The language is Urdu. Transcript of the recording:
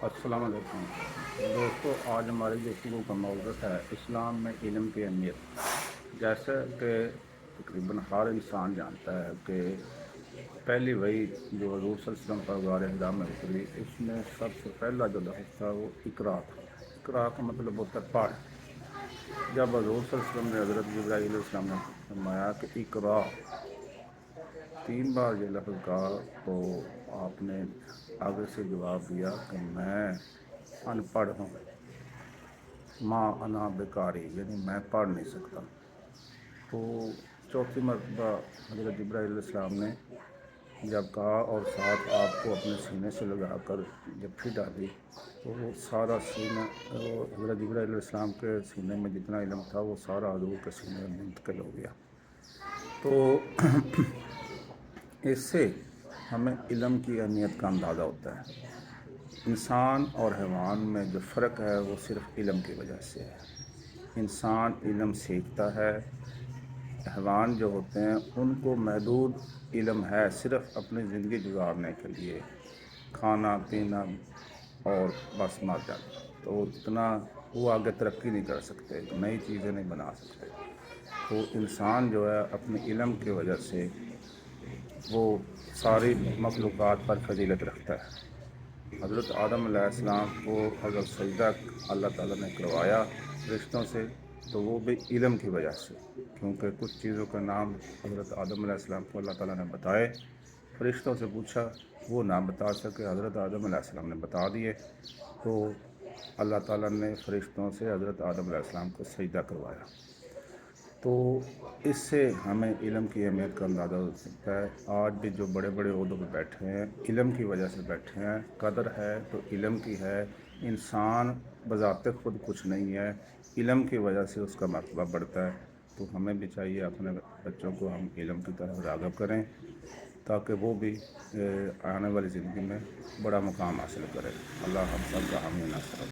السلام علیکم دوستو، آج ہماری گفتگو کا موضوع ہے اسلام میں علم کی اہمیت۔ جیسے کہ تقریباً ہر انسان جانتا ہے کہ پہلی وحی جو حضور صلی اللہ علیہ وسلم پر غار حرا میں اتری، اس میں سب سے پہلا جو لفظ تھا وہ اقرا تھا۔ اقرا کا مطلب ہوتا ہے پڑھ۔ جب حضور صلی اللہ علیہ وسلم نے حضرت جبرائیل علیہ السلام نے فرمایا کہ اقرا، 3 بار یہ لفظ کہا، تو آپ نے آگے سے جواب دیا کہ میں ان پڑھ ہوں، ماں انا بیکاری، یعنی میں پڑھ نہیں سکتا۔ تو چوتھی مرتبہ حضرت جبرائیل علیہ السلام نے جب کہا اور ساتھ آپ کو اپنے سینے سے لگا کر جب پھر ڈالی، تو وہ سارا سینہ، حضرت جبرائیل علیہ السلام کے سینے میں جتنا علم تھا وہ سارا حضور کے سینے میں منتقل ہو گیا۔ تو اس سے ہمیں علم کی اہمیت کا اندازہ ہوتا ہے۔ انسان اور حیوان میں جو فرق ہے وہ صرف علم کی وجہ سے ہے۔ انسان علم سیکھتا ہے، حیوان جو ہوتے ہیں ان کو محدود علم ہے، صرف اپنی زندگی گزارنے کے لیے، کھانا پینا اور بس مر جانا۔ تو اتنا وہ آگے ترقی نہیں کر سکتے، نئی چیزیں نہیں بنا سکتے۔ تو انسان جو ہے اپنے علم کی وجہ سے وہ ساری مخلوقات پر فضیلت رکھتا ہے۔ حضرت آدم علیہ السلام کو اگر سجدہ اللہ تعالیٰ نے کروایا فرشتوں سے، تو وہ بھی علم کی وجہ سے، کیونکہ کچھ چیزوں کا نام حضرت آدم علیہ السلام کو اللہ تعالیٰ نے بتائے، فرشتوں سے پوچھا وہ نہ بتا سکے، حضرت آدم علیہ السلام نے بتا دیے، تو اللہ تعالیٰ نے فرشتوں سے حضرت آدم علیہ السلام کو سجدہ کروایا۔ تو اس سے ہمیں علم کی اہمیت کا اندازہ ہو سکتا ہے۔ آج بھی جو بڑے بڑے عہدوں پہ بیٹھے ہیں علم کی وجہ سے بیٹھے ہیں، قدر ہے تو علم کی ہے۔ انسان بذات خود کچھ نہیں ہے، علم کی وجہ سے اس کا مرتبہ بڑھتا ہے۔ تو ہمیں بھی چاہیے اپنے بچوں کو ہم علم کی طرف راغب کریں، تاکہ وہ بھی آنے والی زندگی میں بڑا مقام حاصل کریں۔ اللہ ہم سب کا حامی ناصر۔